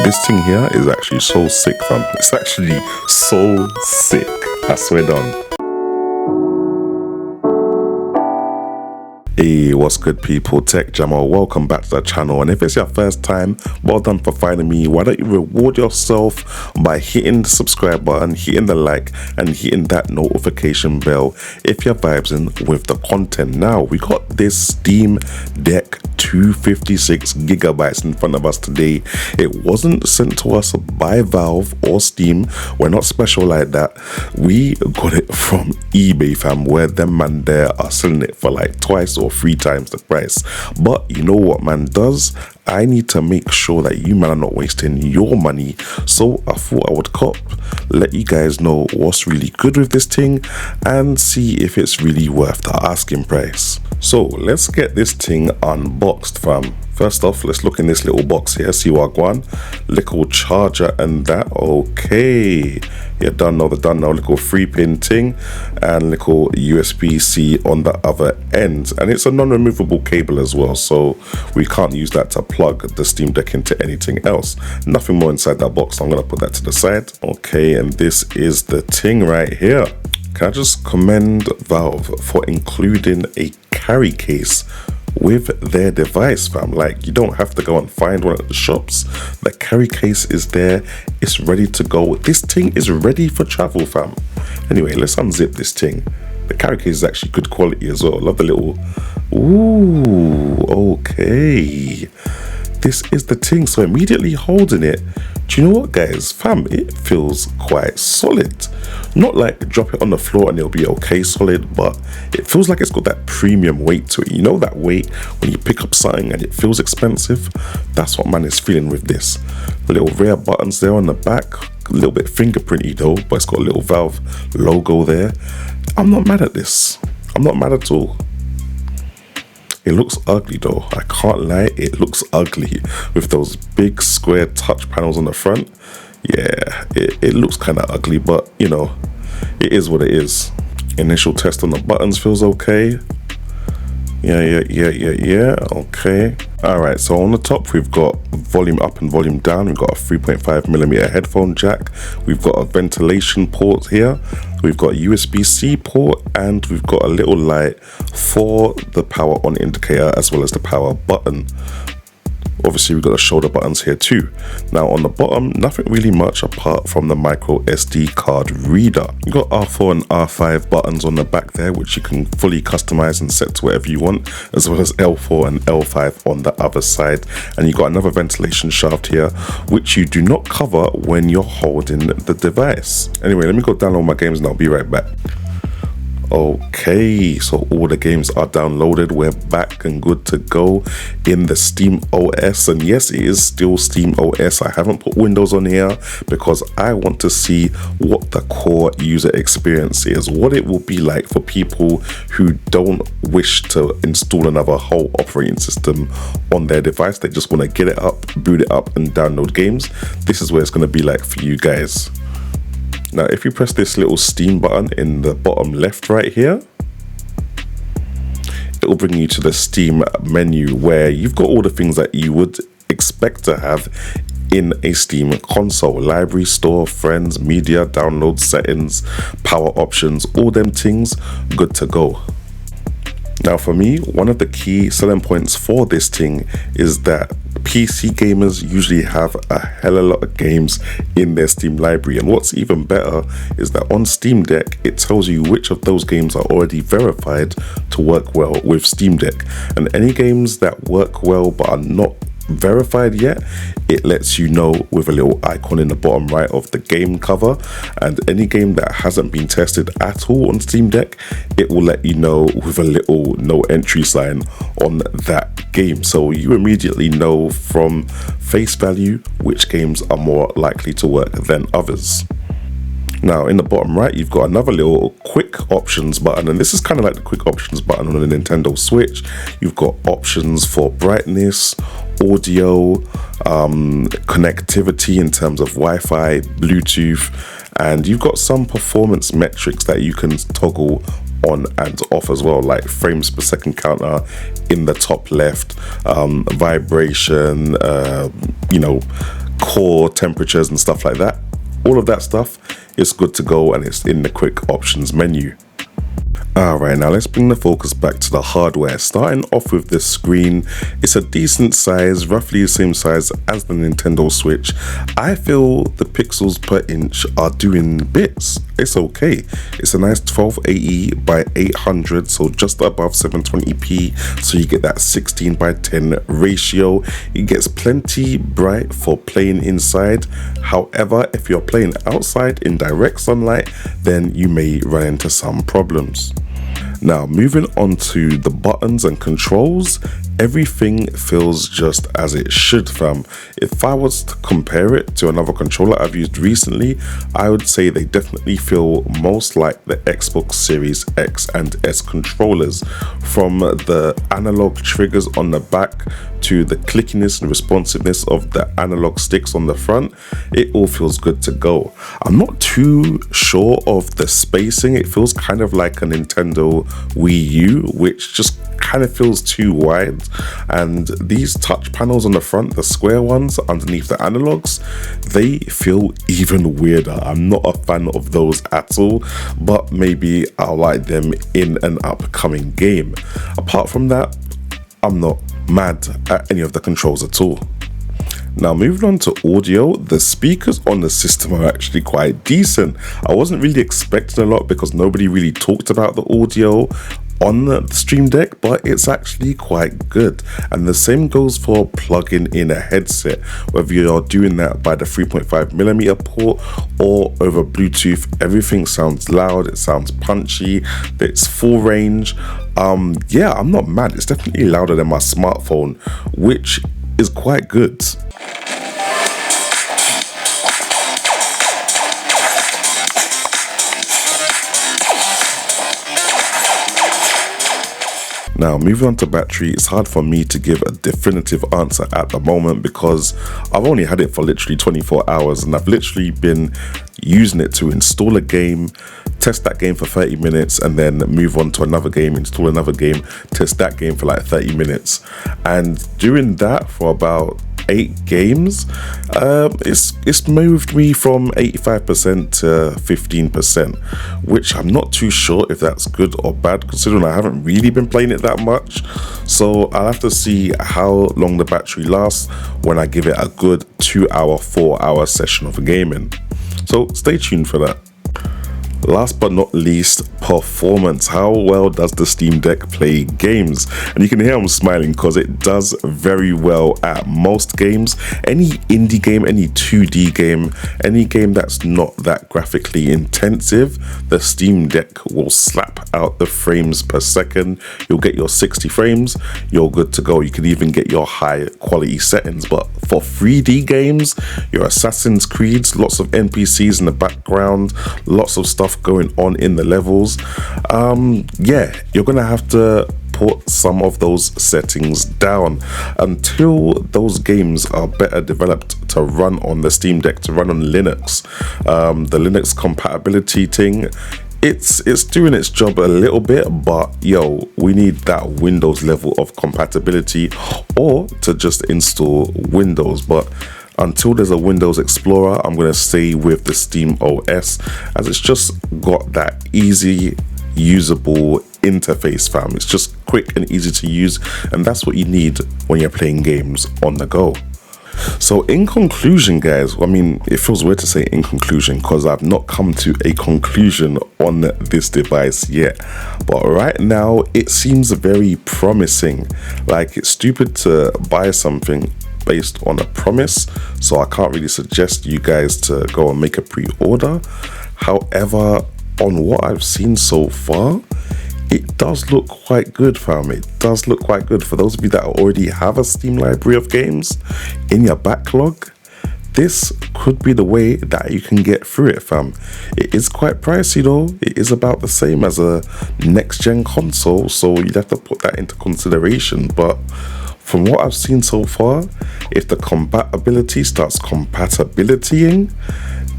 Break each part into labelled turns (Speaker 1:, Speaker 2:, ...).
Speaker 1: This thing here is actually so sick, fam. It's actually so sick. I swear down. Hey, what's good people? Tech Jamo, welcome back to the channel, and if it's your first time, well done for finding me. Why don't you reward yourself by hitting the subscribe button, hitting the like, and hitting that notification bell if you're vibing with the content. Now, we got this Steam Deck 256 gigabytes in front of us today. It wasn't sent to us by Valve or Steam. We're not special like that. We got it from eBay, fam, where them man there are selling it for like twice or 3 times the price. But you know what man does? I need to make sure that you man are not wasting your money. So I thought I would let you guys know what's really good with this thing and see if it's really worth the asking price. So let's get this thing unboxed, fam. First off, let's look in this little box here, see what I want. Little charger and that, okay. You done know, little 3-pin thing and little USB-C on the other end. And it's a non-removable cable as well, so we can't use that to plug the Steam Deck into anything else. Nothing more inside that box, so I'm gonna put that to the side. Okay, and this is the thing right here. Can I just commend Valve for including a carry case with their device, fam? Like, you don't have to go and find one at the shops. The carry case is there, it's ready to go. This thing is ready for travel, fam. Anyway, let's unzip this thing. The carry case is actually good quality as well. Love the little, ooh, okay. This is the thing, so immediately holding it, do you know what guys, fam, it feels quite solid. Not like drop it on the floor and it'll be okay solid, but it feels like it's got that premium weight to it. You know that weight when you pick up something and it feels expensive? That's what man is feeling with this. The little rear buttons there on the back, a little bit fingerprinty though, but it's got a little Valve logo there. I'm not mad at this. I'm not mad at all. It looks ugly though, I can't lie, it looks ugly with those big square touch panels on the front. Yeah, it looks kind of ugly, but you know, it is what it is. Initial test on the buttons feels okay. Yeah, okay. Alright, so on the top we've got volume up and volume down. We've got a 3.5mm headphone jack. We've got a ventilation port here. We've got a USB-C port, and we've got a little light for the power on indicator as well as the power button. Obviously we've got the shoulder buttons here too. Now on the bottom, nothing really much apart from the micro SD card reader. You've got R4 and R5 buttons on the back there, which you can fully customize and set to whatever you want, as well as L4 and L5 on the other side. And you've got another ventilation shaft here, which you do not cover when you're holding the device. Anyway, let me go download my games and I'll be right back. Okay, so all the games are downloaded. We're back and good to go in the Steam OS, and yes, it is still Steam OS. I haven't put Windows on here because I want to see what the core user experience is, what it will be like for people who don't wish to install another whole operating system on their device. They just want to get it up, boot it up, and download games. This is what it's going to be like for you guys. Now, if you press this little Steam button in the bottom left right here, it will bring you to the Steam menu where you've got all the things that you would expect to have in a Steam console. Library, store, friends, media, download, settings, power options, all them things good to go. Now for me, one of the key selling points for this thing is that PC gamers usually have a hell of a lot of games in their Steam library, and what's even better is that on Steam Deck it tells you which of those games are already verified to work well with Steam Deck, and any games that work well but are not verified yet, it lets you know with a little icon in the bottom right of the game cover. And any game that hasn't been tested at all on Steam Deck, it will let you know with a little no entry sign on that game, so you immediately know from face value which games are more likely to work than others. Now in the bottom right, you've got another little quick options button, and this is kind of like the quick options button on the Nintendo Switch. You've got options for brightness, audio, connectivity in terms of Wi-Fi, Bluetooth, and you've got some performance metrics that you can toggle on and off as well, like frames per second counter in the top left, vibration, core temperatures and stuff like that. All of that stuff is good to go, and it's in the quick options menu. Alright, now let's bring the focus back to the hardware. Starting off with the screen, it's a decent size, roughly the same size as the Nintendo Switch. I feel the pixels per inch are doing bits. It's okay. It's a nice 1280 by 800, so just above 720p, so you get that 16 by 10 ratio. It gets plenty bright for playing inside. However, if you're playing outside in direct sunlight, then you may run into some problems. Now, moving on to the buttons and controls, everything feels just as it should, fam. If I was to compare it to another controller I've used recently, I would say they definitely feel most like the Xbox Series X and S controllers. From the analog triggers on the back to the clickiness and responsiveness of the analog sticks on the front, it all feels good to go. I'm not too sure of the spacing. It feels kind of like a Nintendo Wii U, which just kind of feels too wide. And these touch panels on the front, the square ones underneath the analogs, they feel even weirder. I'm not a fan of those at all, but maybe I'll like them in an upcoming game. Apart from that, I'm not mad at any of the controls at all. Now, moving on to audio, the speakers on the system are actually quite decent. I wasn't really expecting a lot because nobody really talked about the audio on the Stream Deck, but it's actually quite good. And the same goes for plugging in a headset, whether you're doing that by the 3.5mm port or over Bluetooth. Everything sounds loud, it sounds punchy, it's full range. Yeah, I'm not mad. It's definitely louder than my smartphone, which is quite good. Now, moving on to battery, it's hard for me to give a definitive answer at the moment because I've only had it for literally 24 hours and I've literally been using it to install a game, test that game for 30 minutes, and then move on to another game, install another game, test that game for like 30 minutes. And doing that for about 8 games, it's moved me from 85% to 15%, which I'm not too sure if that's good or bad considering I haven't really been playing it that much. So I'll have to see how long the battery lasts when I give it a good 2-hour, 4-hour session of gaming. So stay tuned for that. Last but not least, performance. How well does the Steam Deck play games? And you can hear I'm smiling because it does very well at most games. Any indie game, any 2D game, any game that's not that graphically intensive, the Steam Deck will slap out the frames per second. You'll get your 60 frames, you're good to go. You can even get your high quality settings. But for 3D games, your Assassin's Creeds, lots of NPCs in the background, lots of stuff going on in the levels, yeah, you're gonna have to put some of those settings down until those games are better developed to run on the Steam Deck, to run on Linux. The Linux compatibility thing, it's doing its job a little bit, but yo, we need that Windows level of compatibility or to just install Windows. But until there's a Windows Explorer, I'm going to stay with the Steam OS as it's just got that easy, usable interface, fam. It's just quick and easy to use, and that's what you need when you're playing games on the go. So in conclusion, guys, I mean, it feels weird to say in conclusion because I've not come to a conclusion on this device yet. But right now, it seems very promising. Like, it's stupid to buy something based on a promise, so I can't really suggest you guys to go and make a pre-order. However, on what I've seen so far, it does look quite good, fam. It does look quite good. For those of you that already have a Steam library of games in your backlog, this could be the way that you can get through it, fam. It is quite pricey though. It is about the same as a next-gen console, so you'd have to put that into consideration. But from what I've seen so far, if the compatibility starts compatibilitying,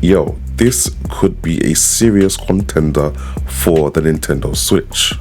Speaker 1: yo, this could be a serious contender for the Nintendo Switch.